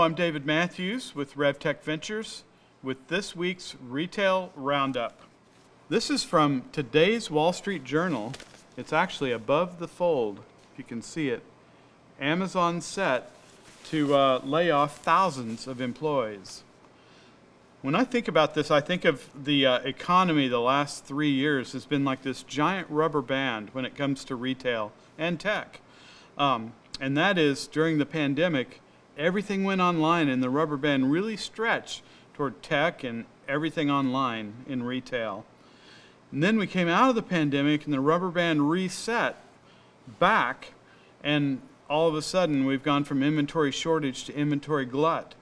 I'm David Matthews with RevTech Ventures with this week's Retail Roundup. This is from today's Wall Street Journal. It's actually above the fold, if you can see it. Amazon set to lay off thousands of employees. When I think about this, I think of the economy the last 3 years has been like this giant rubber band when it comes to retail and tech. And that is, during the pandemic, everything went online and the rubber band really stretched toward tech and everything online in retail. And then we came out of the pandemic and the rubber band reset back, and all of a sudden we've gone from inventory shortage to inventory glut.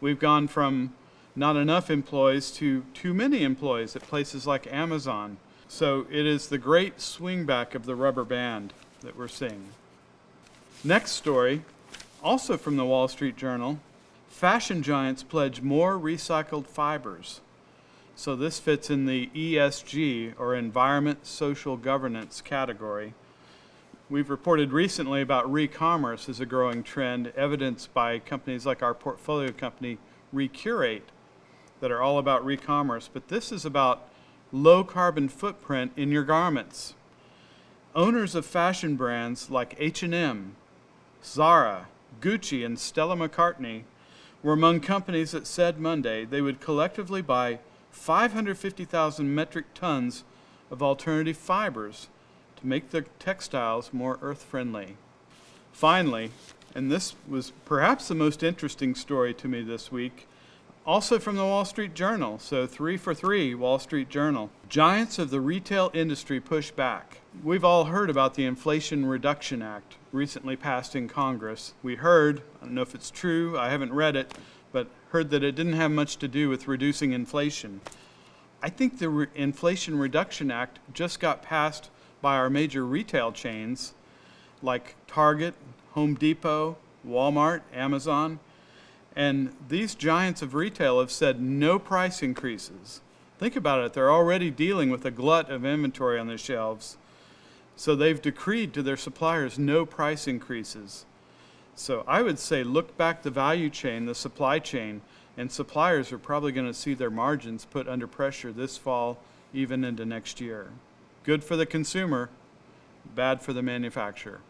We've gone from not enough employees to too many employees at places like Amazon. So it is the great swing back of the rubber band that we're seeing. Next story, also from the Wall Street Journal, fashion giants pledge more recycled fibers. So this fits in the ESG, or Environment Social Governance category. We've reported recently about re-commerce as a growing trend, evidenced by companies like our portfolio company, Recurate, that are all about re-commerce. But this is about low carbon footprint in your garments. Owners of fashion brands like H&M, Zara, Gucci, and Stella McCartney were among companies that said Monday they would collectively buy 550,000 metric tons of alternative fibers to make their textiles more earth-friendly. Finally, and this was perhaps the most interesting story to me this week, also from the Wall Street Journal, so 3 for 3 Wall Street Journal. Giants of the retail industry push back. We've all heard about the Inflation Reduction Act recently passed in Congress. We heard, I don't know if it's true, I haven't read it, but heard that it didn't have much to do with reducing inflation. I think the Inflation Reduction Act just got passed by our major retail chains like Target, Home Depot, Walmart, Amazon, and these giants of retail have said no price increases. Think about it, they're already dealing with a glut of inventory on their shelves. So they've decreed to their suppliers no price increases. So I would say look back the value chain, the supply chain, and suppliers are probably going to see their margins put under pressure this fall, even into next year. Good for the consumer, bad for the manufacturer.